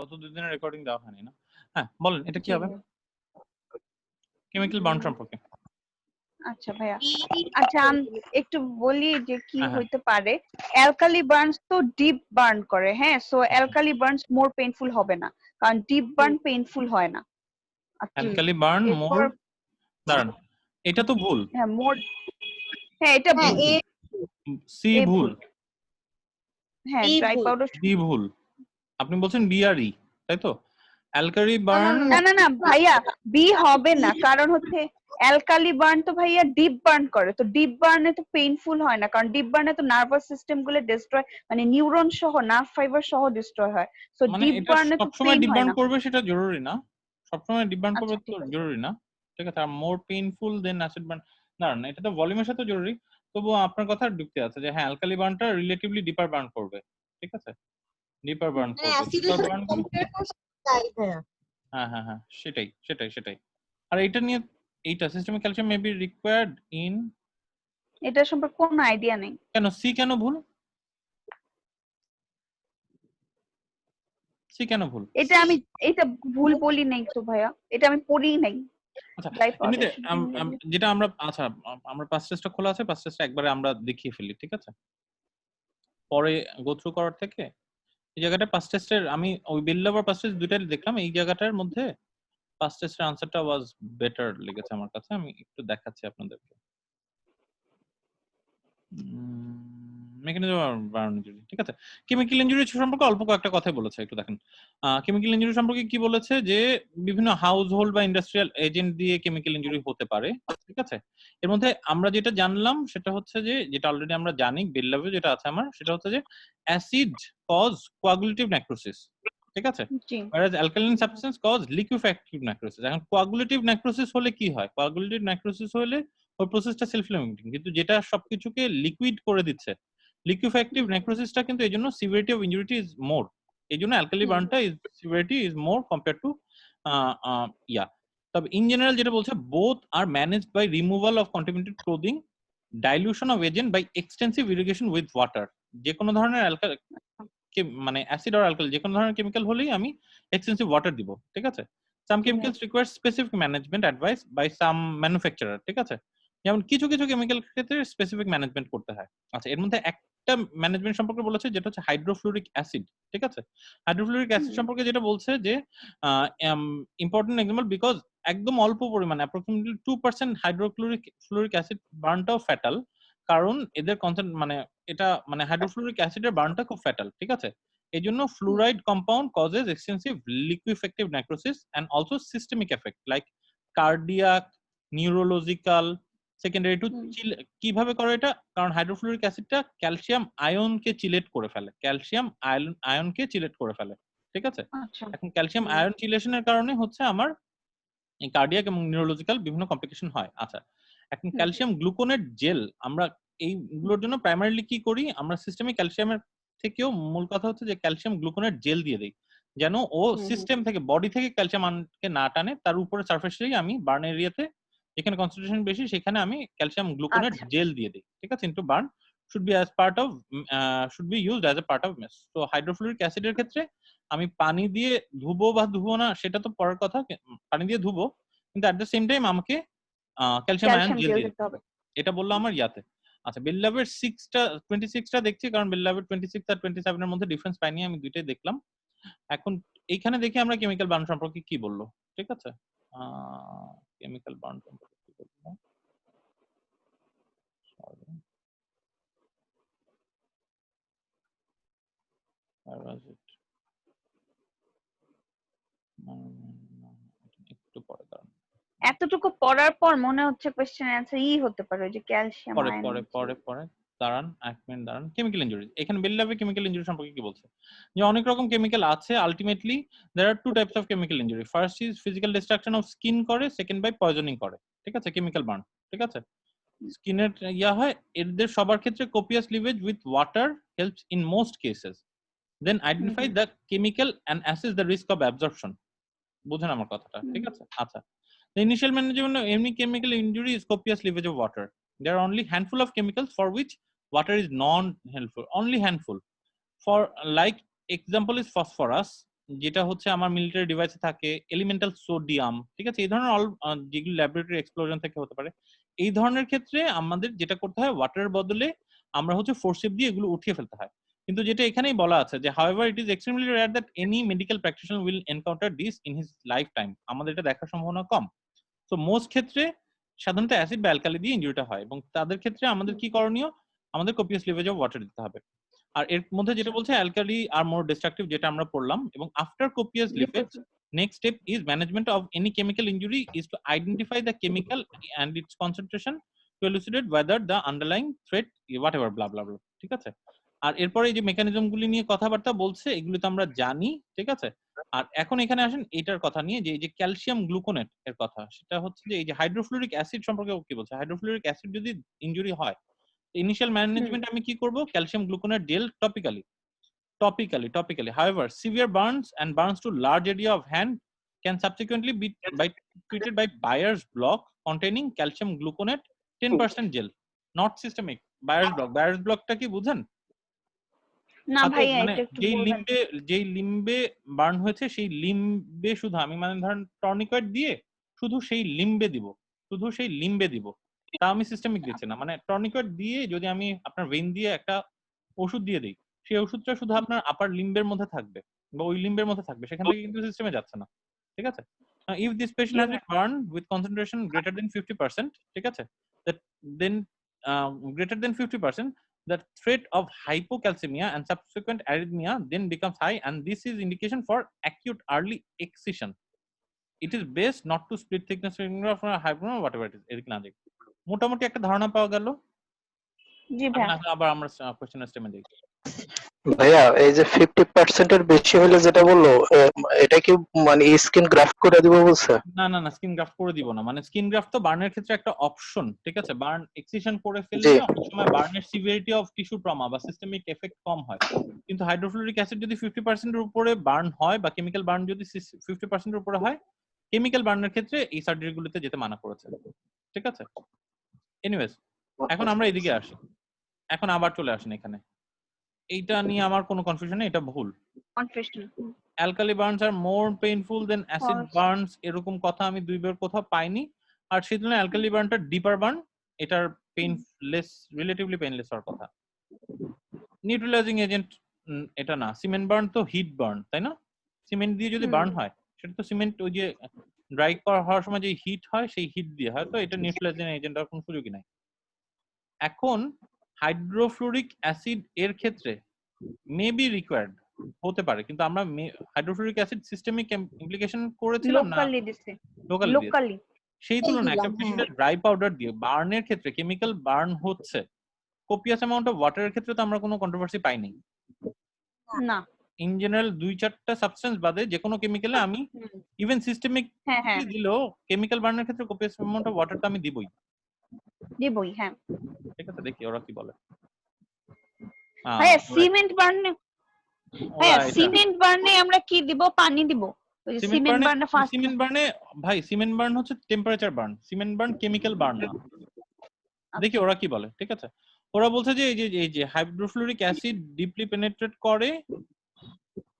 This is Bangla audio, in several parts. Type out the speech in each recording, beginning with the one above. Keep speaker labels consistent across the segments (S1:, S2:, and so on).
S1: গত 2 দিনের রেকর্ডিং দেওয়া হয়নি না? হ্যাঁ, বলেন এটা কি হবে? কেমিক্যাল বন্ড সম্পর্কে।
S2: আচ্ছা ভাইয়া, আচ্ছা আমি একটু বলি যে কি
S1: হ্যাঁ।
S2: হইতে পারে। অ্যালকালি বার্নস তো ডিপ বার্ন করে, হ্যাঁ, সো অ্যালকালি বার্নস মোর পেইনফুল হবে না, কারণ ডিপ বার্ন পেইনফুল হয় না।
S1: অ্যালকালি বার্ন মোর, দাঁড়ান এটা তো ভুল।
S2: হ্যাঁ মোর, হ্যাঁ এটা ভুল,
S1: সি
S2: এ
S1: ভুল,
S2: হ্যাঁ ড্রাই পাউডার
S1: ডি ভুল, আপনি বলছেন বি আর ই, তাই তো? অ্যালকালি বার্ন,
S2: না না না ভাইয়া, বি হবে না, কারণ হচ্ছে অ্যালকালি বার্ন তো ভাইয়া ডিপ বার্ন করে, তো ডিপ বার্নে তো পেইনফুল হয় না, কারণ ডিপ বার্নে তো নার্ভাস সিস্টেম গুলো ডিস্ট্রয়, মানে নিউরন সহ নার্ভ ফাইবার সহ ডিস্ট্রয় হয়, সো
S1: মানে
S2: ডিপ
S1: এটা
S2: বার্নে তো
S1: সবসময়
S2: পেইন
S1: ডিপ
S2: হয়
S1: বার্ন
S2: না।
S1: করবে সেটা জরুরি না, সবসময় ডিপ বার্ন করবে
S2: আচ্ছা
S1: তো
S2: ঠিক আছে।
S1: জরুরি না, ঠিক আছে? আর মোর পেইনফুল দেন অ্যাসিড বার্ন, দাঁড়ান এটা তো ভলিউমের সাথে জরুরি, তবুও আপনার কথা যুক্তি আছে যে হ্যাঁ অ্যালকালি বার্নটা রিলেটিভলি ডিপার বার্ন করবে, ঠিক আছে? ডিপার বার্ন করবে, ডিপার বার্ন হ্যাঁ হ্যাঁ হ্যাঁ, সেটাই সেটাই সেটাই। আর এটা নিয়ে, এইটা systemic calcium may be required in,
S2: এটা সম্পর্কে কোনো আইডিয়া নেই।
S1: কেন সি কেন ভুল? সি কেন ভুল?
S2: এটা আমি, এটা ভুল বলি নাই তো ভাইয়া, এটা আমি পড়িই নাই।
S1: আচ্ছা
S2: ড্রাই
S1: এমনিতে
S2: পাউডার
S1: যেটা আমরা, আচ্ছা আমরা পাস টেস্টটা খোলা আছে, পাস টেস্টটা একবারে আমরা দেখিয়ে ফেলি, ঠিক আছে? পরে গো থ্রু করার থেকে এই জায়গাটা পাস টেস্টের, আমি ওই বিল লাভার পাস টেস্ট দুইটাই দেখলাম, এই জায়গাটার মধ্যে পাস টেস্টের আনসারটা ওয়াজ বেটার লেগেছে আমার কাছে, আমি একটু দেখাচ্ছি আপনাদেরকে। মেকানিজম বার্ন ইনজুরি, ঠিক আছে? কেমিক্যাল ইনজুরি সম্পর্কে অল্প কয়েকটা কথা বলেছে, একটু দেখেন। কেমিক্যাল ইনজুরি সম্পর্কে কি বলেছে যে বিভিন্ন হাউস হোল্ড বা ইন্ডাস্ট্রিয়াল এজেন্ট দিয়ে কেমিক্যাল ইনজুরি হতে পারে, ঠিক আছে? এর মধ্যে আমরা যেটা জানলাম সেটা হচ্ছে যে, যেটা অলরেডি আমরা জানি বিল লাভে যেটা আছে আমার, সেটা হচ্ছে যে অ্যাসিড কজ কোয়াগুলেটিভ নেক্রোসিস, ঠিক আছে?
S2: জি
S1: whereas alkaline substance cause liquefactive necrosis। এখন coagulative necrosis হলে কি হয়? coagulative necrosis হলে ওই প্রসেসটা সেলফ লিমিটিং, কিন্তু যেটা সবকিছুকে লিকুইড করে দিচ্ছে, লিকুইফ্যাক্টিভ নেক্রোসিসটা কিন্তু এইজন্য সিভিয়ারিটি অফ ইনজুরিটি ইজ মোর, এইজন্য অ্যালকালি বার্নটা is severity is more compare to ইয়া। তবে ইন জেনারেল যেটা বলছে, both are managed by removal of contaminated clothing, dilution of agent by extensive irrigation with water. যে কোনো ধরনের মানে অ্যাসিড আর অ্যালকালি যে কোনো ধরনের কেমিক্যাল হলেই আমি এক্সটেন্সিভ ওয়াটার দিব, ঠিক আছে? Some chemicals require specific management advice by some manufacturer, ঠিক আছে? যেমন কিছু কিছু কেমিক্যাল ক্ষেত্রে স্পেসিফিক ম্যানেজমেন্ট করতে হয়। আচ্ছা, এর মধ্যে একটা ম্যানেজমেন্ট সম্পর্কে বলেছে যেটা হচ্ছে হাইড্রোফ্লুরিক অ্যাসিড, ঠিক আছে? হাইড্রোফ্লুরিক অ্যাসিড সম্পর্কে যেটা বলছে যে ইম্পর্টেন্ট এক্সাম্পল, বিকজ একদম অল্প পরিমাণে অ্যাপ্রক্সিমেটলি 2% ফ্লুরিক অ্যাসিড বার্নটাও ফ্যাটাল, কারণ এদের কনসেন্ট মানে এটা মানে হাইড্রোফ্লুরিক অ্যাসিডের বার্নটা খুব ফ্যাটাল, ঠিক আছে? এই জন্য fluoride compound causes extensive liquefactive necrosis and also systemic effect like cardiac, neurological, secondary to chill. কিভাবে করে এটা? কারণ হাইড্রোফ্লুরিক অ্যাসিডটা ক্যালসিয়াম আয়নকে চিলেট করে ফেলে, ক্যালসিয়াম আয়নকে চিলেট করে ফেলে, ঠিক আছে? এখন ক্যালসিয়াম আয়ন চিলেশনের কারণে হচ্ছে আমার এই কার্ডিয়াক এবং নিউরোলজিক্যাল বিভিন্ন কমপ্লিকেশন হয়। আচ্ছা, এখন ক্যালসিয়াম গ্লুকোনেট জেল, আমরা এইগুলোর জন্য প্রাইমারিলি কি করি, আমরা সিস্টেমে ক্যালসিয়ামের থেকেও মূল কথা হচ্ছে যে ক্যালসিয়াম গ্লুকোনেট জেল দিয়ে দেই, যেন ও সিস্টেম থেকে বডি থেকে ক্যালসিয়াম আনকে না টানে, তার উপরে সারফেসেই আমি বার্ন এরিয়াতে যেখানে কনসেন্ট্রেশন বেশি সেখানে আমি ক্যালসিয়াম গ্লুকোনেট জেল দিয়ে দিই, ঠিক আছে? Into burn should be as part of should be used as a part of mess. তো হাইড্রোফ্লুরিক অ্যাসিডের ক্ষেত্রে আমি পানি দিয়ে ধুবো বা ধুবো না সেটা তো পরের কথা, পানি দিয়ে ধুবো, কিন্তু অ্যাট দ্য সেম টাইম আমাকে ক্যালসিয়াম আয়ন জেল দিয়ে দিতে হবে, এটা বললো আমার ইয়াতে। আচ্ছা, বেল্লাভের 26টা দেখছি, কারণ বেল্লাভের 26 আর 27 এর মধ্যে ডিফারেন্স পাইনি, আমি দুইটাই দেখলাম। এখন এইখানে দেখি আমরা কেমিক্যাল বার্ন সম্পর্কে কি বললো, ঠিক আছে? কেমিক্যাল বার্ন সম্পর্কে কি বললো, একটু পরে দাঁড়ান,
S2: এতটুকু পড়ার পর মনে হচ্ছে কোশ্চেন অ্যান্সার ই হতে পারে যে ক্যালসিয়াম
S1: পরে
S2: আয়ন।
S1: পরে পরে পরে দাঁড়ান, এক মিনিট দাঁড়ান। কেমিক্যাল ইনজুরি, এখানে বেল্লাভে কেমিক্যাল ইনজুরি সম্পর্কে কি বলছে, যে অনেক রকম কেমিক্যাল আছে, ultimately there are two types of chemical injury. First is physical destruction of skin করে, সেকেন্ড বাই পয়জনিং করে, ঠিক আছে? কেমিক্যাল বার্ন, ঠিক আছে? স্কিনের ইয়া হয়, এদের সবার ক্ষেত্রে copious lavage with water helps in most cases. Then identify the chemical and assess the risk of absorption. বুঝেন আমার কথাটা, ঠিক আছে? আচ্ছা, the initial management of any chemical injury is copious leakage of water. There are only handful of chemicals for which water is non-helpful, only handful. For like example is phosphorus, যেটা হচ্ছে আমার মিলিটারি ডিভাইসে থাকে, এলিমেন্টাল সোডিয়াম, ঠিক আছে, এই ধরনের যেগুলো ল্যাবরেটরি এক্সপ্লোশন থেকে হতে পারে, এই ধরনের ক্ষেত্রে আমাদের যেটা করতে হয় ওয়াটারের বদলে আমরা হচ্ছে ফোর্সেপ দিয়ে এগুলো উঠিয়ে ফেলতে হয়। কিন্তু যেটা এখানেই বলা আছে যে however it is extremely rare that any medical practitioner will encounter this in his lifetime, আমাদের এটা দেখার সম্ভাবনা কম। তো মোস্ট ক্ষেত্রে সাধারণত অ্যাসিড বা অ্যালকালি দিয়ে ইনজুরিটা হয়, এবং তাদের ক্ষেত্রে আমাদের কি করণীয়, আমাদের কপিয়াস লিভেজ অফ ওয়াটার দিতে হবে। আর এর মধ্যে যেটা বলছে অ্যালকালি আর মোর ডিস্ট্রাকটিভ, যেটা আমরা পড়লাম, এবং after copious lavage next step is management of any chemical injury is to identify the chemical and its concentration to elucidate whether the underlying threat whatever blah blah blah, ঠিক আছে। আর এরপরে এই যে মেকানিজম গুলি নিয়ে কথাবার্তা বলছে, এগুলো তো আমরা জানি, ঠিক আছে। আর এখন এখানে আসেন এইটার কথা নিয়ে, যে এই যে ক্যালসিয়াম গ্লুকোনেট এর কথা, সেটা হচ্ছে যে এই যে হাইড্রোফ্লুরিক অ্যাসিড সম্পর্কে কি বলছে। হাইড্রোফ্লুরিক অ্যাসিড যদি ইনজুরি হয়, ইনিশিয়াল ম্যানেজমেন্ট আমি কি করব, calcium gluconate gel topically. However, severe burns and burns to large area of hand can subsequently be treated by Bayer's block containing calcium gluconate 10% gel, not systemic. Bayer's block টা কি বুঝেন?
S2: না
S1: হাতে
S2: ভাইয়া
S1: মানে
S2: এটা একটু
S1: যেই
S2: বলবেন।
S1: লিম্বে বার্ন হয়েছে, সেই লিম্বে শুধু আমি মানে ধরেন টর্নিকয়েড দিয়ে শুধু সেই লিম্বে দিব, তা আমি সিস্টেমিক দিচ্ছি না। মানে টর্নিকয়েড দিয়ে যদি আমি আপনার ভেইন দিয়ে একটা ওষুধ দিয়ে দিই, সেই ওষুধটা শুধু আপনার আপার লিম্বের মধ্যে থাকবে বা ওই লিম্বের মধ্যে থাকবে, সেখান থেকে কিন্তু সিস্টেমে যাচ্ছে না, ঠিক আছে। If this patient has been burn with concentration greater than 50%, ঠিক আছে, that then greater than 50%, the threat of hypocalcemia and subsequent arrhythmia then becomes high, and this is indication for acute early excision. It is best not to split thickness finger from hypo whatever it is, এদিক না দিক। মোটামুটি একটা ধারণা পাওয়া গেল।
S2: জি
S1: এখন
S2: ভাইয়া।
S1: আবার আমরা কোশ্চেন স্টেমে দেখি।
S3: ভাইয়া এই যে 50% এর বেশি হলে যেটা বললো, এটা কি মানে স্কিন গ্রাফট করে দিব বলছে?
S1: না স্কিন গ্রাফট করে দিব না। মানে স্কিন গ্রাফট তো বার্নের ক্ষেত্রে একটা অপশন, ঠিক আছে। বার্ন এক্সিশন করে ফেললে অনেক সময় বার্নের সিভিয়ারিটি অফ টিস্যু ট্রমা বা সিস্টেমিক এফেক্ট কম হয়। কিন্তু হাইড্রোফ্লুরিক অ্যাসিড যদি 50% এর উপরে বার্ন হয় বা কেমিক্যাল বার্ন যদি 50% এর উপরে হয়, কেমিক্যাল বার্নের ক্ষেত্রে এই সার্জারি গুলোতে যেতে মানা করেছে, ঠিক আছে। এনিওয়েজ, এখন আমরা এদিকে আসি। এখন আবার চলে আসেন এখানে। এইটা নিয়ে আমার কোনো কনফিউশন নেই, এটা ভুল।
S2: কনফিউশন।
S1: অ্যালকালি বার্নস আর মোর পেইনফুল দেন অ্যাসিড বার্নস, এরকম কথা আমি দুইবার কোথাও পাইনি। আর সেই তুলনায় অ্যালকালি বার্নটা ডিপার বার্ন, এটার পেইনলেস, রিলেটিভলি পেইনলেস হওয়ার কথা। নিউট্রালাইজিং এজেন্ট এটা না। সিমেন্ট বার্ন তো হিট বার্ন, তাই না? সিমেন্ট দিয়ে যদি বার্ন হয়, সেটা তো সিমেন্ট ওই যে ড্রাই হওয়ার সময় যে হিট হয়, সেই হিট দিয়ে হয়, তো এটা নিউট্রালাইজিং এজেন্ট আর কোনো সুযোগই নাই। এখন হাইড্রোফ্লুরিক অ্যাসিড এর ক্ষেত্রে মেবি রিকোয়ার্ড হতে পারে, কিন্তু আমরা হাইড্রোফ্লুরিক অ্যাসিড সিস্টেমিক ইমপ্লিকেশন করেছিলাম না,
S2: লোকালি দিছে।
S1: লোকালি। সেই তুলনায় একটা পেশেন্টের ড্রাই পাউডার দিয়ে বার্নের ক্ষেত্রে কেমিক্যাল বার্ন হচ্ছে, কোপিয়াস অ্যামাউন্ট অফ ওয়াটারের ক্ষেত্রে তো আমরা কোনো কন্ট্রোভার্সি পাইনি
S2: না।
S1: ইন জেনারেল 2-4টা সাবস্টেন্স বাদে যে কোনো কেমিক্যালে আমি ইভেন সিস্টেমিক দিলেও কেমিক্যাল বার্নের ক্ষেত্রে কোপিয়াস অ্যামাউন্ট অফ ওয়াটার তো আমি দিবই।
S2: হ্যাঁ
S1: ঠিক আছে, দেখি ওরা কি বলে।
S2: হ্যাঁ, সিমেন্ট বার্নে, হ্যাঁ সিমেন্ট বার্নে আমরা কি দিব? পানি দিব। সিমেন্ট বার্নে ফার্স্ট,
S1: সিমেন্ট বার্নে ভাই, সিমেন্ট বার্ন হচ্ছে temperature burn, cement burn chemical burn না। দেখি ওরা কি বলে, ঠিক আছে। ওরা বলছে যে এই যে হাইড্রোফ্লুরিক অ্যাসিড ডিপলি পেনেট্রেট করে,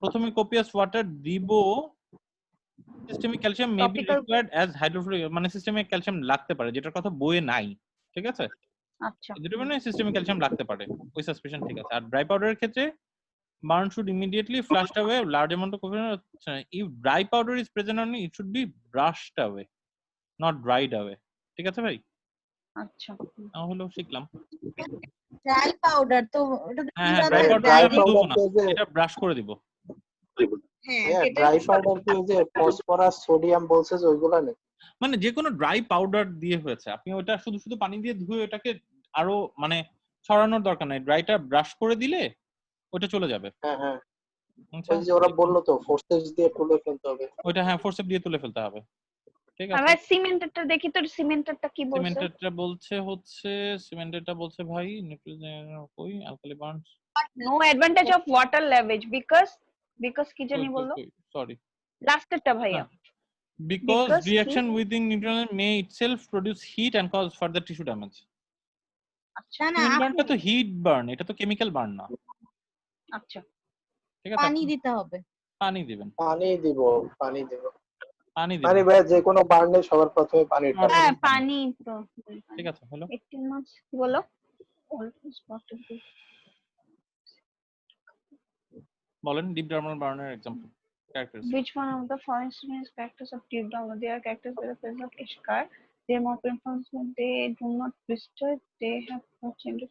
S1: প্রথমে কোপিয়াস ওয়াটার দিব, systemic calcium may be required as hydrofluoric, মানে সিস্টেমিক ক্যালসিয়াম লাগতে পারে, যেটার কথা বইয়ে নাই, ঠিক আছে।
S2: আচ্ছা,
S1: যেটা মানে সিস্টেমিক ক্যালসিয়াম লাগতে পারে, ওই সাসপেশন ঠিক আছে। আর ড্রাই পাউডারের ক্ষেত্রে burn should immediately flushed away large amount of coffee. If dry powder is present on it, it should be brushed away, not dried away. ঠিক আছে ভাই?
S2: আচ্ছা,
S1: হলো শিখলাম।
S4: ড্রাই পাউডার তো এটা
S1: হ্যাঁ, ড্রাই পাউডার আমি দেব না, এটা ব্রাশ করে দিব।
S4: হ্যাঁ,
S3: ড্রাই পাউডার কি যে ফসফরাস সোডিয়াম বলছে যে ওইগুলা নেই,
S1: মানে যে কোনো ড্রাই পাউডার দিয়ে হয়েছে, আপনি ওটা শুধু পানি দিয়ে ধুয়ে ওটাকে আরো মানে ছড়ানোর দরকার নাই, ড্রাইটা ব্রাশ করে দিলে ওটা চলে যাবে।
S3: হ্যাঁ হ্যাঁ, ওই যে ওরা বললো তো ফোর্সেস দিয়ে তুলে ফেলতে হবে,
S1: ওইটা হ্যাঁ ফোর্সেপ দিয়ে তুলে ফেলতে হবে, ঠিক আছে।
S2: আবার সিমেন্টেরটা দেখি তো, সিমেন্টেরটা কি বলছে?
S1: সিমেন্টেরটা বলছে ভাই কই alkali burns
S2: no advantage of water lavage because কি জানি বললো,
S1: সরি
S2: লাস্টেরটা ভাইয়া,
S1: because reaction within neutron may itself produce heat and cause further tissue damage.
S2: আচ্ছা
S4: না
S1: বার্নটা তো হিট বার্ন, এটা তো কেমিক্যাল বার্ন না।
S2: আচ্ছা,
S1: ঠিক আছে,
S4: পানি দিতে হবে।
S1: পানি দিবেন,
S3: পানি দিব।
S1: পানি
S3: পানি
S1: দিবেন।
S3: ভাইয়া যে কোনো বার্নে সবার প্রথমে পানিটা
S1: সবার
S2: হ্যাঁ
S1: প্রথমে পানি।
S2: পানি তো
S1: ঠিক আছে, হলো।
S2: 18 months কি বলো always got to be
S1: বলেন ডিপ ডার্মাল বার্নের example characteristic.
S2: which one of the following is characters of deep down? They are characters with a presence of scar. They are more painful. They do not blister. They have no change.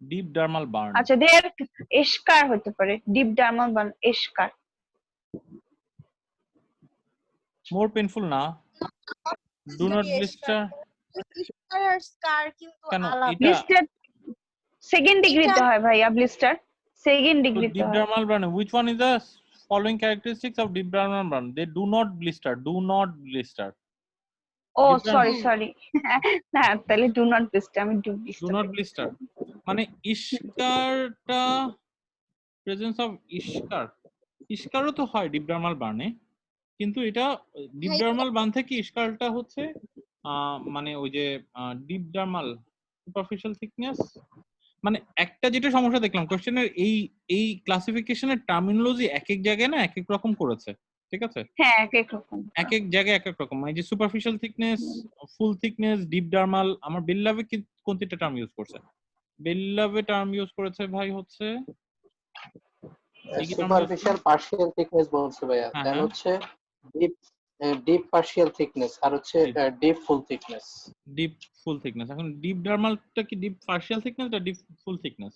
S1: Deep dermal burn,
S2: আচ্ছা they are scar হতে পারে deep dermal burn scar.
S1: মোর পেইনফুল না, ডু নট ব্লিস্টার।
S4: ব্লিস্টার আর স্কার কিন্তু
S1: কেন
S4: আলাদা।
S1: এটা
S2: Blister second degree তে হয় ভাইয়া blister second
S1: তো
S2: degree তে
S1: ডিপ
S2: হয়
S1: dermal burn, which one is the following characteristics of deep dermal burn? They do not blister, do not blister.
S2: ও
S1: Deep dermal-
S2: সরি না তাহলে do not blister আমি do
S1: do
S2: blister
S1: not blister মানে ইস্কারটা প্রেজেন্স অফ ইস্কারও তো হয় ডিপ ডার্মাল বার্নে, কিন্তু এটা ডিপ ডার্মাল বার্ন থেকে ইস্কারটা হচ্ছে মানে ওই যে ডিপ ডার্মাল সুপারফিশিয়াল থিকনেস। মানে একটা যেটা সমস্যা দেখলাম কোশ্চেনের এই ক্লাসিফিকেশনের টার্মিনোলজি এক এক জায়গায় না এক এক রকম করেছে, ঠিক আছে?
S2: হ্যাঁ এক এক রকম
S1: এক এক জায়গায় এক এক রকম। এই যে সুপারফিশিয়াল থিকনেস, ফুল থিকনেস, ডিপ ডার্মাল, আমার বেল্লাভে কোন তিনটা টার্ম ইউজ করছে? বেল্লাভে টার্ম ইউজ করেছে ভাই হচ্ছে
S3: সুপারফিশিয়াল পার্শিয়াল থিকনেস বলছে ভাইয়া,
S1: হ্যাঁ,
S3: দেন
S1: হ্যাঁ।
S3: হচ্ছে ডিপ পার্শিয়াল থিকনেস আর হচ্ছে ডিপ ফুল থিকনেস।
S1: ডিপ ফুল থিকনেস। এখন ডিপ ডার্মালটা কি ডিপ পার্শিয়াল থিকনেস না ডিপ ফুল থিকনেস?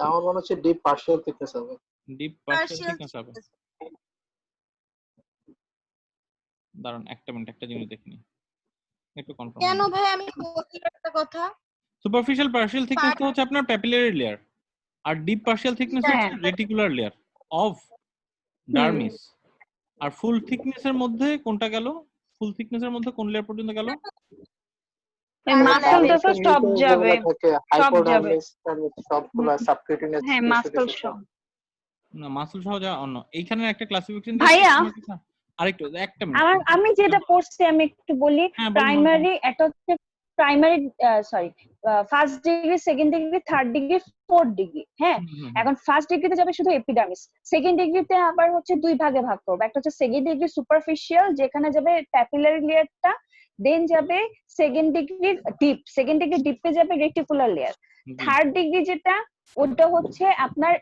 S3: আমার মনে হচ্ছে ডিপ পার্শিয়াল থিকনেস হবে।
S1: ডিপ পার্শিয়াল
S4: Partial
S1: থিকনেস হবে। দাঁড়ান একটা মিনিট, একটা জিনিস দেখি একটু কনফার্ম।
S4: কেন ভাই আমি বলছি একটা কথা,
S1: সুপারফিশিয়াল পার্শিয়াল থিকনেসটা হচ্ছে আপনার প্যাপিলারি লেয়ার, আর ডিপ পার্শিয়াল থিকনেস
S2: হ্যাঁ।
S1: হচ্ছে reticular layer of dermis. R full থিকনেসের মধ্যে কোনটা গেল? ফুল থিকনেসের মধ্যে কোন লেয়ার পর্যন্ত গেল?
S2: এই মাসলটা তো সব যাবে সব যাবে
S3: হাইপোডার্মিস সবগুলা সাবকিউটেনিয়াস
S2: হ্যাঁ মাসল সব
S1: না মাসল সহ যা অন্য। এইখানে একটা ক্লাসিফিকেশন
S2: ভাইয়া,
S1: আরেকটু একটা মিনিট।
S2: আমি যেটা পড়ছি আমি একটু বলি
S1: হ্যাঁ, বলুন,
S2: প্রাইমারি একটা হচ্ছে primary sorry first degree second degree third degree fourth degree. হ্যাঁ এখন ফার্স্ট ডিগ্রিতে যাবে শুধু এপিডার্মিস, সেকেন্ড ডিগ্রিতে আবার হচ্ছে দুই ভাগে ভাগ করবে, একটা হচ্ছে সেকেন্ড ডিগ্রি সুপারফিশিয়াল যেখানে যাবে প্যাপিলারি লেয়ারটা, দেন যাবে second degree deep, second degree ডিপে যাবে রেটিকুলার লেয়ার, থার্ড ডিগ্রি যেটা ওটা হচ্ছে আপনার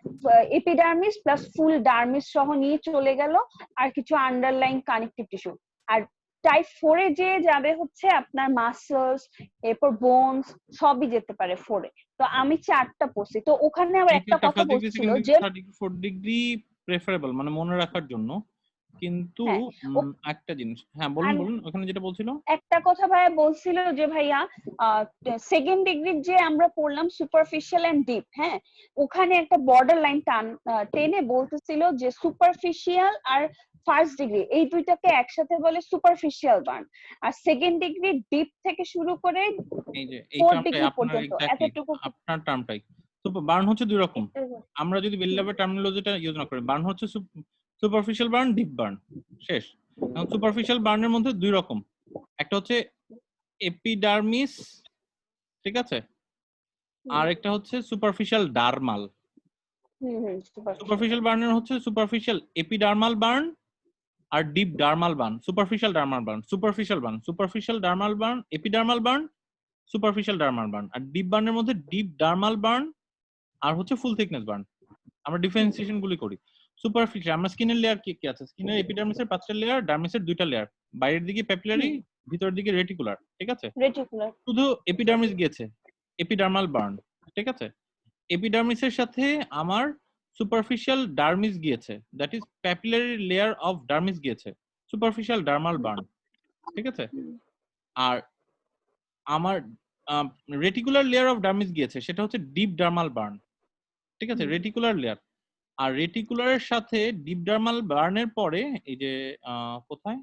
S2: এপিডার্মিস প্লাস ফুল ডার্মিস সহ নিয়ে চলে গেল আর কিছু আন্ডারলাইং কানেকটিভ টিস্যু। আর টাইপ 4 এ যে যাবে হচ্ছে আপনার মাসলস এরপর বোনস সবই যেতে পারে 4 এ। তো আমি 4টা পড়ছি, তো ওখানে আবার একটা কথা বলছিল যে
S1: 34 ডিগ্রি প্রেফারেবল মানে মনে রাখার জন্য, কিন্তু একটা জিনিস হ্যাঁ বলুন ওখানে যেটা বলছিল
S2: একটা কথা ভাইয়া বলছিল যে ভাইয়া সেকেন্ড ডিগ্রির যে আমরা পড়লাম সুপারফিশিয়াল এন্ড ডিপ, হ্যাঁ ওখানে একটা বর্ডার লাইন টেনে বলতেছিল যে সুপারফিশিয়াল আর ফার্স্ট ডিগ্রি এই দুইটাকে একসাথে বলে সুপারফিশিয়াল বার্ন, আর সেকেন্ড ডিগ্রি ডিপ থেকে শুরু করে
S1: এই যে এই
S2: ফোর্থ
S1: টার্মটাই
S2: ডিগ্রি
S1: আপনার
S2: পর্যন্ত
S1: এক্স্যাক্টলি
S2: এতটুকু।
S1: আপনার টার্মটাই বার্ন হচ্ছে দুই রকম। আমরা যদি বেল্লাভের টার্মিনোলজিটা ইউজ না করি, বার্ন হচ্ছে সুপারফিশিয়াল বার্ন, ডিপ বার্ন, শেষ। এখন সুপারফিশিয়াল বার্নের মধ্যে দুই রকম, একটা হচ্ছে এপিডার্মিস, ঠিক আছে, আর একটা হচ্ছে সুপারফিশিয়াল ডার্মাল। সুপারফিশিয়াল বার্নের হচ্ছে সুপারফিশিয়াল এপিডার্মাল বার্ন আর deep dermal burn, superficial dermal burn, superficial dermal burn, epidermal burn, superficial dermal burn. আর ডিপ বার্নের মধ্যে ডিপ ডার্মাল বার্ন আর হচ্ছে ফুল থিকনেস বার্ন। আমরা ডিফারেন্সিয়েশন গুলি করি। সুপারফিশিয়াল আমরা স্কিনের লেয়ার কি কি আছে, স্কিনের এপিডার্মিসের 5টা লেয়ার, ডার্মিসের 2টা লেয়ার, বাইরের দিকে প্যাপিলারি, ভিতরের দিকে রেটিকুলার, ঠিক আছে।
S2: রেটিকুলার
S1: শুধু এপিডার্মিস গিয়েছে, এপিডার্মাল বার্ন, ঠিক আছে। এপিডার্মিসের সাথে আমার সুপারফিশিয়াল ডার্মিস গিয়েছে, that is papillary layer of dermis গিয়েছে, সুপারফিশিয়াল ডার্মাল বার্ন, ঠিক আছে। আর আমার রেটিকুলার লেয়ার অফ ডার্মিস গিয়েছে, সেটা হচ্ছে ডিপ ডার্মাল বার্ন, ঠিক আছে, রেটিকুলার লেয়ার। আর রেটিকুলারের সাথে ডিপ ডার্মাল বার্নের পরে এই যে কোথায়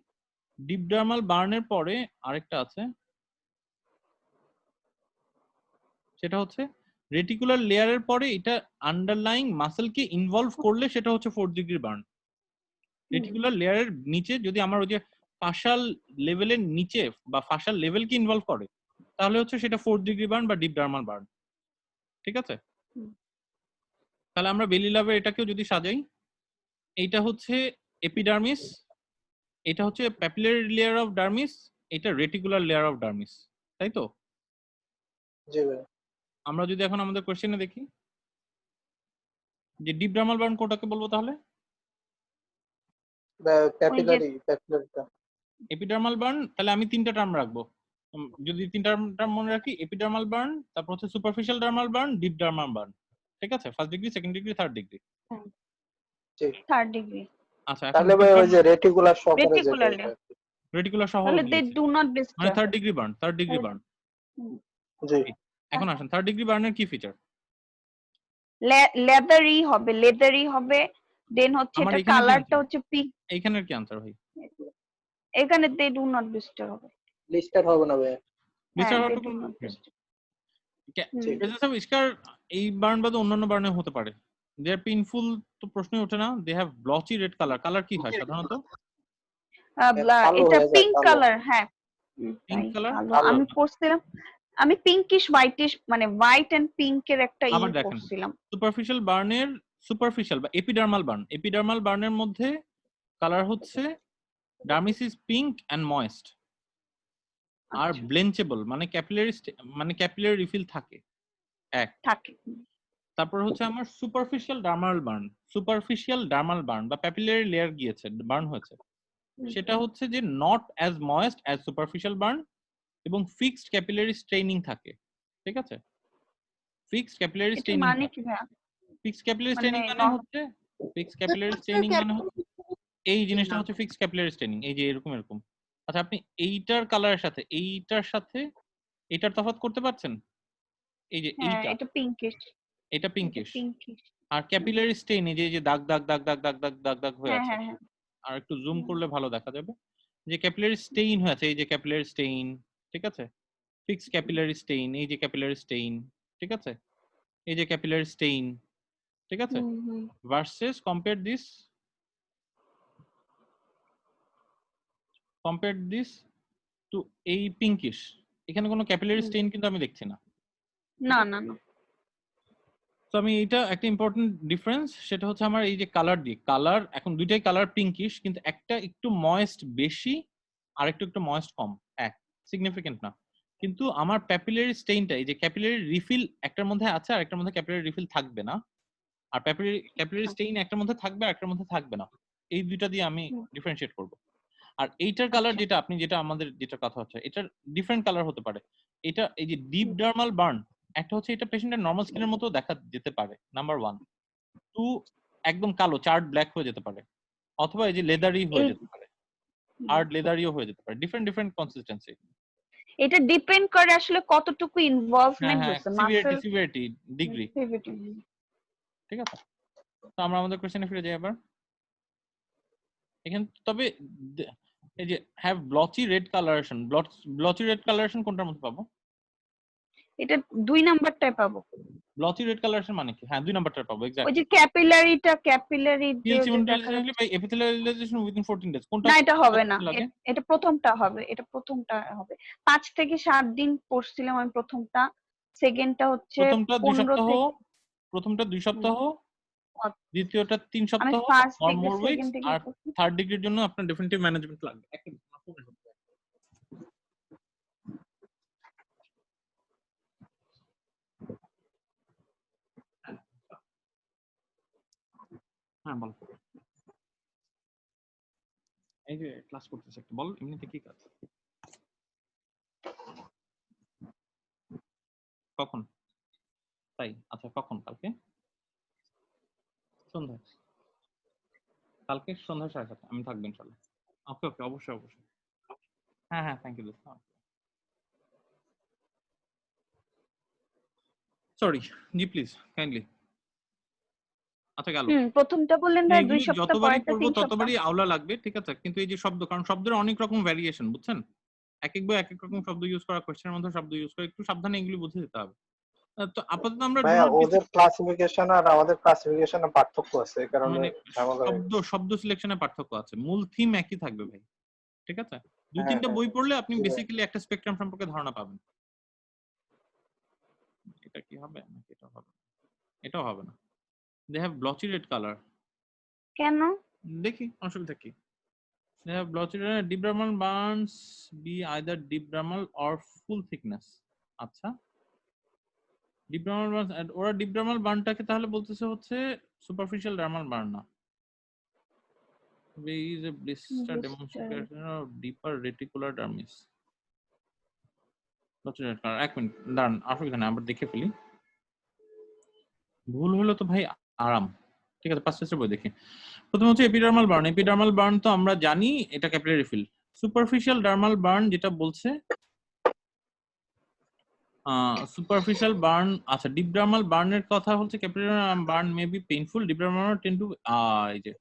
S1: ডিপ ডার্মাল বার্নের পরে আরেকটা আছে, সেটা হচ্ছে রেটিকুলার লেয়ারের পরে এটা আন্ডারলাইং মাসেলকে ইনভলভ করলে সেটা হচ্ছে 4th ডিগ্রি বার্ন। রেটিকুলার লেয়ারের নিচে যদি আমার ওই যে ফাশাল লেভেলের নিচে বা ফাশাল লেভেলকে ইনভলভ করে তাহলে হচ্ছে সেটা 4th ডিগ্রি বার্ন বা ডিপ ডার্মাল বার্ন, ঠিক আছে। তাহলে আমরা বেলি লাভের এটাকেও যদি সাজাই, এইটা হচ্ছে এপিডার্মিস, এটা হচ্ছে প্যাপিলারি লেয়ার অফ ডার্মিস, এটা রেটিকুলার লেয়ার অফ ডার্মিস, তাই তো?
S3: জি ভাইয়া।
S1: আমরা যদি এখন আমাদের কোশ্চেনে দেখি যে ডিপ ডার্মাল বার্ন কোনটাকে বলবো তাহলে?
S3: প্যাপিলারিটা।
S1: এপিডার্মাল বার্ন, তাহলে আমি তিনটা টার্ম রাখবো। যদি তিনটা টার্ম মনে রাখি, এপিডার্মাল বার্ন, তারপর হচ্ছে superficial dermal burn, deep dermal burn, ঠিক আছে? First degree, second degree, third degree.
S3: জি।
S2: Third degree.
S1: আচ্ছা, এখন
S3: তাহলে ভাই ওই যে রেটিকুলার সহকারে যেটা
S2: রেটিকুলার
S3: এটা।
S1: রেটিকুলার সহ
S2: তাহলে দে
S1: গিয়েছে,
S2: ডু নট
S1: মানে
S2: disturb.
S1: Third degree burn, third degree burn.
S3: জি।
S1: এখন আসেন থার্ড ডিগ্রি বার্নের কি ফিচার?
S2: লেদারি হবে দেন হচ্ছে
S1: আমার
S2: এটা
S1: এখানে কি
S2: কালারটা
S1: answer?
S2: হচ্ছে পিঙ্ক।
S1: এইখানের কি আনসার ভাই?
S2: এখানে দে ডু নট ডিস্টার্ব হবে।
S3: লিস্টার হবে না ভাইয়া।
S1: বিচার
S2: হ্যাঁ,
S1: হওয়ার
S2: they
S1: তো
S2: do
S1: কোনো
S2: not disturb.
S1: ইস্কার এই বার্ন বাদে অন্যান্য বার্নে হতে পারে। দে আর পেইনফুল তো প্রশ্নই ওঠে না। They have blotchy red colour. Colour কি হয় সাধারণত?
S3: কালো
S2: এটা
S3: হয়ে যায়,
S2: পিঙ্ক
S3: কালো।
S2: কালার, হ্যাঁ।
S1: পিঙ্ক
S2: তাই,
S1: কালার?
S2: কালো।
S3: কালো।
S2: আমি পড়ছিলাম, আমি পিঙ্কিশ হোয়াইটিশ মানে হোয়াইট এন্ড পিঙ্কের একটা
S1: আবার দেখেন,
S2: পড়ছিলাম।
S1: সুপারফিশিয়াল বার্নের, সুপারফিশিয়াল বা এপিডার্মাল বার্নের মধ্যে কালার হচ্ছে dermis is pink and moist আর
S2: আচ্ছা,
S1: ব্লেঞ্চেবল, মানে ক্যাপিলারি রিফিল থাকে এক।
S2: থাকে।
S1: তারপর হচ্ছে আমার সুপারফিশিয়াল ডার্মাল বার্ন বা প্যাপিলারি লেয়ার গিয়েছে, বার্ন হয়েছে, সেটা হচ্ছে যে not as moist as superficial burn এবং ফিক্সড ক্যাপিলারি স্ট্রেইনিং থাকে, ঠিক আছে? ফিক্সড ক্যাপিলারি
S2: এটা
S1: স্ট্রেইনিং
S2: মানে
S1: থাকে।
S2: কি ভাইয়া?
S1: ফিক্সড ক্যাপিলারি
S2: মানে
S1: স্ট্রেইনিং মানে হচ্ছে, ফিক্সড ক্যাপিলারি স্ট্রেইনিং মানে হচ্ছে এই জিনিসটা হচ্ছে ফিক্সড ক্যাপিলারি স্ট্রেইনিং, এই যে এরকম এরকম। আচ্ছা, আপনি এইটার কালারের সাথে এইটার সাথে এটার তফাৎ করতে পারছেন? এই যে
S2: হ্যাঁ,
S1: এইটা,
S2: এটা পিঙ্কিশ।
S1: এটা
S2: এটা
S1: পিঙ্কিশ।
S2: পিঙ্কিশ।
S1: আর ক্যাপিলারি স্টেইন, এই যে এই যে দাগ দাগ দাগ দাগ দাগ দাগ দাগ দাগ হয়ে
S2: হ্যাঁ,
S1: আছে,
S2: হ্যাঁ, হ্যাঁ।
S1: আর একটু জুম করলে ভালো দেখা যাবে যে ক্যাপিলারি স্টেইন হয়ে আছে, এই যে ক্যাপিলারি স্টেইন, ঠিক আছে? ফিক্সড ক্যাপিলারি স্টেইন, এই যে ক্যাপিলারি স্টেইন, ঠিক আছে? এই যে ক্যাপিলারি স্টেইন, ঠিক আছে?
S2: হুম, হুম।
S1: ভার্সেস কম্পেয়ার দিস টু এই পিঙ্কিশ, এখানে কোনো ক্যাপিলারি স্টেইন কিন্তু আমি দেখছি না।
S2: না, না, না।
S1: তো আমি এটা একটা ইম্পর্টেন্ট ডিফারেন্স, সেটা হচ্ছে আমার এই যে কালার দিয়ে, কালার এখন দুইটাই কালার পিঙ্কিশ, কিন্তু একটা একটু ময়েস্ট বেশি আর একটু ময়েস্ট কম, এক সিগনিফিকেন্ট না। কিন্তু আমার প্যাপিলারি স্টেইনটা, এই যে ক্যাপিলারি রিফিল একটার মধ্যে আছে আর একটার মধ্যে ক্যাপিলারি রিফিল থাকবে না, আর ক্যাপিলারি স্টেইন একটার মধ্যে থাকবে আর একটার মধ্যে থাকবে না, এই দুইটা দিয়ে আমি ডিফারেন্সিয়েট করব। আর এইটার কালার যেটা আপনি যেটা আমাদের যেটা কথা হচ্ছে, এটার ডিফারেন্ট কালার হতে পারে। এটা এই যে ডিপ ডার্মাল বার্ন, একটা হচ্ছে এটা পেশেন্টের নরমাল স্কিনের মতো দেখা যেতে পারে, নাম্বার 1। 2, একদম কালো চার্ট ব্ল্যাক হয়ে যেতে পারে, অথবা এই যে লেদারি হয়ে যেতে পারে, হার্ড লেদারিও হয়ে যেতে পারে, ডিফারেন্ট কনসিস্টেন্সি।
S2: এটা ডিপেন্ড করে আসলে কতটুকু
S1: হ্যাঁ
S2: ইনভলভমেন্ট
S1: হ্যাঁ,
S2: হচ্ছে মাসেল
S1: সিভিয়ারিটি ডিগ্রি, ঠিক আছে? তো আমরা আমাদের কোশ্চেনে ফিরে যাই আবার। এখানে তবে এই যে have blotchy red colouration, blotchy red colouration কোনটার মধ্যে পাবো?
S2: এটা 2 নাম্বারটায় পাবো।
S1: ব্লচি রেড কালারেশন মানে কি? হ্যাঁ, 2 নাম্বারটা পাবো
S2: ওই
S1: এক্স্যাক্টলি।
S2: যে ক্যাপিলারি যে
S1: পিএলসি
S2: দেখা
S1: মনিটরাইজেশন
S2: যাচ্ছে।
S1: বা এপিথেলিয়ালাইজেশন উইদিন 14 ডেজ, কোনটা
S2: না, এটা হবে না।
S1: লাগে?
S2: এটা প্রথমটা হবে, এটা প্রথমটা হবে। 5 থেকে 7 দিন পড়ছিলাম আমি প্রথমটা। সেকেন্ডটা হচ্ছে
S1: প্রথমটা 2
S2: 15
S1: সপ্তাহ,
S2: থেকে।
S1: প্রথমটা 2 সপ্তাহ,
S2: হুম।
S1: দ্বিতীয়টা 3
S2: আমি
S1: সপ্তাহ
S2: first
S1: or
S2: degree
S1: more weeks,
S2: second degree
S1: আর থার্ড ডিগ্রির জন্য আপনার ডেফিনিটিভ ম্যানেজমেন্ট লাগবে। হ্যাঁ বল, এই যে ক্লাস করতেছে একটা, বল এমনিতে কি কাজ? কখন? তাই, আচ্ছা কখন? কালকে সন্ধ্যায়, কালকে সন্ধ্যা 7:30 আমি থাকবো ইনশাল্লাহ। ওকে ওকে, অবশ্যই অবশ্যই। হ্যাঁ হ্যাঁ, থ্যাংক ইউ। সরি, জি প্লিজ কাইন্ডলি। আচ্ছা গেল।
S2: প্রথমটা বললেন ভাই 2
S1: এগুলি
S2: সপ্তাহ,
S1: যতবারই
S2: পরেরটা
S1: পড়বো
S2: 3 সপ্তাহ।
S1: ততবারই আওলা লাগবে, ঠিক আছে? কিন্তু এই যে শব্দ, কারণ শব্দের অনেক রকম ভ্যারিয়েশন, বুঝছেন? এক এক বই এক এক রকম শব্দ ইউজ করা, কোশ্চেনের মধ্যে শব্দ ইউজ করা, একটু সাবধানে এগুলি বুঝে যেতে হবে। তো আপাতত আমরা ডু
S3: ভাইয়া
S1: নট
S3: ওদের ক্লাসিফিকেশন আর আমাদের ক্লাসিফিকেশনে পার্থক্য আছে, এই কারণে
S1: মানে
S3: ঝামেলা হয়ে গেছে।
S1: শব্দ সিলেকশনে পার্থক্য আছে, মূল থিম একই থাকবে ভাই, ঠিক আছে? দুই
S3: হ্যাঁ,
S1: তিনটা
S3: হ্যাঁ,
S1: বই পড়লে আপনি
S3: জি ভাই।
S1: বেসিক্যালি একটা স্পেকট্রাম সম্পর্কে ধারণা পাবেন। এটা কি হবে নাকি এটা হবে না? এটাও হবে না। they have blotchy red color.
S2: কেন?
S1: দেখি অসুবিধা কি? They have blotchy red. Deep dermal burns be either deep dermal or full thickness. আচ্ছা, ডিপ ডার্মাল বার্ন, ওরা ডিপ ডার্মাল বার্নটাকে তাহলে বলতেছে হচ্ছে সুপারফিশিয়াল ডার্মাল বার্ন না। There is a blister demonstration of deeper reticular dermis. এক মিনিট দাঁড়ান, অসুবিধা নেই, আবার দেখে ফেলি। ভুল হলো তো ভাই আরাম। ঠিক আছে, পাঁচ বই দেখি। প্রথম হচ্ছে এপিডার্মাল বার্ন। এপিডার্মাল বার্ন তো আমরা জানি এটা capillary fill. Superficial dermal burn যেটা বলছে সুপারফিশিয়াল বার্ন, আচ্ছা ডিপ ডার্মাল বার্নের কথা হচ্ছে capillary burn may be painful, deep dermal tend to এই যে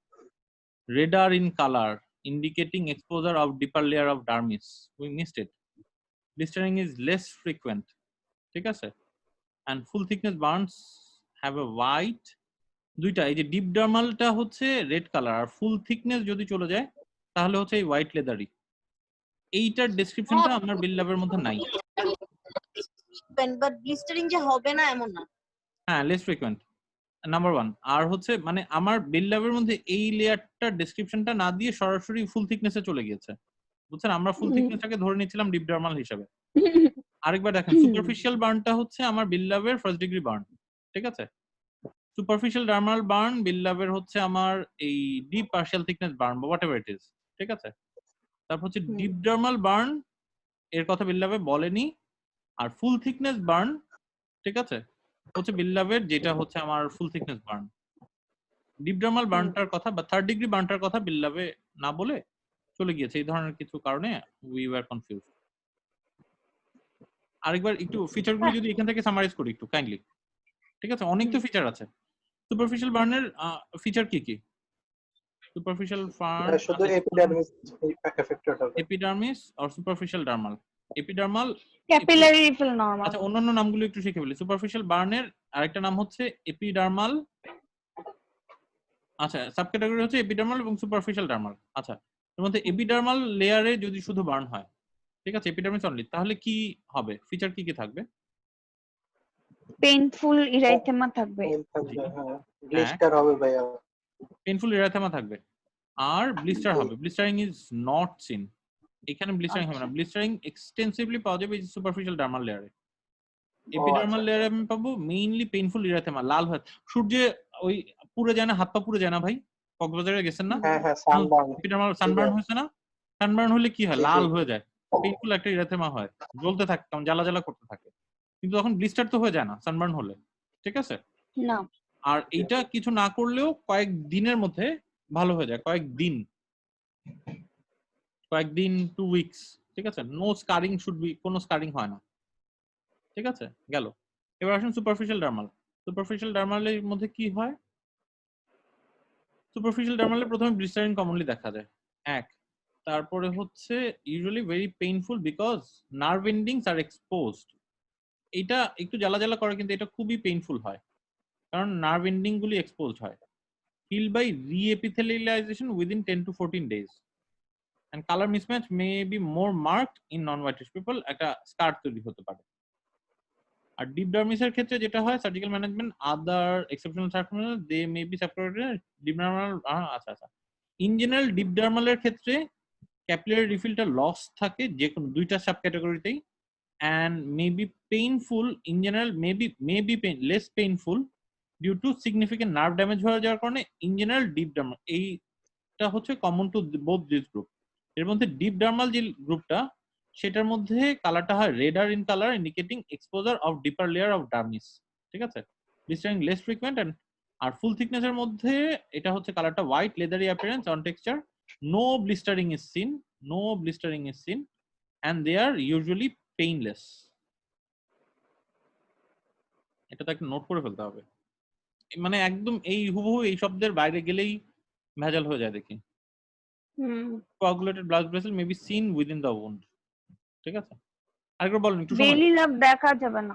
S1: redder in color indicating exposure of deeper layer of dermis. We missed it. Blistering is less frequent, ঠিক আছে, and full thickness burns have a white, দুইটা এই যে ডিপ ডার্মালটা হচ্ছে রেড কালার আর ফুল থিকনেস যদি চলে যায় তাহলে হচ্ছে এই হোয়াইট লেদারি। এইটার ডেসক্রিপশনটা আমার বিল ল্যাবের মধ্যে নাই।
S4: বাট ব্লিস্টারিং যে হবে না এমন না।
S1: হ্যাঁ, লেস ফ্রিকোয়েন্ট নাম্বার 1। আর হচ্ছে মানে আমার বিল ল্যাবের মধ্যে এই লেয়ারটার ডেসক্রিপশনটা না দিয়ে সরাসরি ফুল থিকনেসে চলে গিয়েছে, বুঝছেন? আমরা ফুল থিকনেসটাকে ধরে নিচ্ছিলাম ডিপ ডার্মাল হিসেবে। আরেকবার দেখেন, সুপারফিশিয়াল বার্নটা হচ্ছে আমার বিল ল্যাবের ফার্স্ট ডিগ্রি বার্ন, ঠিক আছে। সুপারফিশিয়াল ডার্মাল বার্ন বিল ল্যাবের হচ্ছে আমার এই ডিপ পার্শিয়াল থিকনেস বার্ন বা হোয়াট এভার ইট ইজ, ঠিক আছে। তারপর হচ্ছে ডিপ ডার্মাল বার্ন, এর কথা বিল ল্যাবে বলেনি। আর ফুল থিকনেস বার্ন, ঠিক আছে, হচ্ছে বিল ল্যাবের যেটা হচ্ছে আমার ফুল থিকনেস বার্ন। ডিপ ডার্মাল বার্নটার কথা বা থার্ড ডিগ্রি বার্নটার কথা বিল ল্যাবে না বলে চলে গিয়েছে এই ধরনের কিছু কারণে উই ওয়্যার কনফিউজড। আরেকবার একটু ফিচারগুলো যদি এখান থেকে সামারাইজ করি একটু কাইন্ডলি, ঠিক আছে। অনেক তো ফিচার আছে। সুপারফিশিয়াল বার্নের ফিচার কি কি? সুপারফিশিয়াল বার্ন
S3: শুধু এপিডার্মিস এফেক্টেড হবে।
S1: এপিডার্মিস আর superficial dermal. Epidermal
S2: capillary refill normal.
S1: আচ্ছা, অন্যান্য নামগুলো একটু শিখে ফেলি। সুপারফিশিয়াল বার্নের আরেকটা নাম হচ্ছে এপিডার্মাল। আচ্ছা, সাবক্যাটাগরি হচ্ছে এপিডার্মাল এবং সুপারফিশিয়াল ডার্মাল। আচ্ছা, এর মধ্যে এপিডার্মাল লেয়ারে যদি শুধু বার্ন হয়, ঠিক আছে, এপিডার্মিস অনলি, তাহলে কি হবে? ফিচার কি কি থাকবে?
S2: পেইনফুল ইরাইথেমা থাকবে,
S3: ব্লিস্টার হবে ভাইয়া,
S1: পেইনফুল ইরাথেমা থাকবে, আর ব্লিস্টার হবে। Blistering is not seen. এখানে ব্লিস্টারিং হবে না। ব্লিস্টারিং এক্সটেন্সিভলি পাওয়া যাবে এই সুপারফিশিয়াল ডার্মাল লেয়ারে। এপিডার্মাল লেয়ারে আমি পাবো মেইনলি পেইনফুল ইরাথেমা, লাল হয়, সূর্যে ওই পুড়ে যায় না, হাত পা পুড়ে যায় না ভাই? কক্সবাজারে গেছেন না?
S3: হ্যাঁ হ্যাঁ, সানবার্ন,
S1: এপিডার্মাল সানবার্ন হয়েছে না? সানবার্ন হলে কি হয়? লাল হয়ে যায়, পেইনফুল একটা ইরাথেমা হয়, জ্বলতে থাকে, কেমন জ্বালা জ্বালা করতে থাকে। কিন্তু তখন ব্লিস্টার তো হয়ে যায় না সানবার্ন হলে, ঠিক আছে।
S2: না
S1: আর এইটা কিছু না করলেও কয়েক দিনের মধ্যে ভালো হয়ে যায়, কয়েকদিন 2 উইকস, ঠিক আছে। নো স্কারিং শুড বি, কোনো স্কারিং হয় না, ঠিক আছে, গেল। এবার আসুন সুপারফিশিয়াল ডার্মাল। সুপারফিশিয়াল ডার্মালের মধ্যে কি হয়? সুপারফিশিয়াল ডার্মালে প্রথমে ব্লিস্টারিং কমনলি দেখা যায়, এক। তারপরে হচ্ছে usually very painful because nerve endings are exposed. এটা একটু জ্বালা জ্বালা করে কিন্তু এটা খুবই পেইনফুল হয় কারণ নার্ভ এন্ডিং গুলি এক্সপোজড হয়। Healed by re-epithelialization within 10 to 14 days. And color mismatch may be more marked in non-whitish people. একটা স্কার তৈরি হতে পারে। আর ডিপ ডার্মিসের ক্ষেত্রে যেটা হয়, surgical management other exceptional circumstances they may be separated. Deep dermal, আচ্ছা আচ্ছা, ইন জেনারেল ডিপ ডার্মালের ক্ষেত্রে ক্যাপিলারি রিফিলটা লস থাকে যে কোনো দুইটা sub ক্যাটাগরিতেই, and may be painful in general, may be less painful due to significant nerve damage হয়ে যাওয়ার কারণে in general deep dermal এইটা হচ্ছে common to both this group। এর মধ্যে ডিপ ডার্মাল যে গ্রুপটা সেটার মধ্যে কালারটা হয় redder in colour indicating exposure of deeper layer of dermis, ঠিক আছে। ব্লিস্টারিং লেস ফ্রিকুয়েন্ট এন্ড আর ফুল থিকনেসের মধ্যে এটা হচ্ছে কালারটা white leathery appearance on texture, no blistering is seen, and they are usually painless. এটা তো একটা নোট করে ফেলতে হবে, মানে একদম এই হুবহু এই শব্দের বাইরে গেলেই ভেজাল হয়ে যায় দেখি। coagulated blood vessel may be seen within the wound, ঠিক আছে। আরেকবার বলেন একটু সময়।
S2: বেলি লাভ দেখা যাবে না।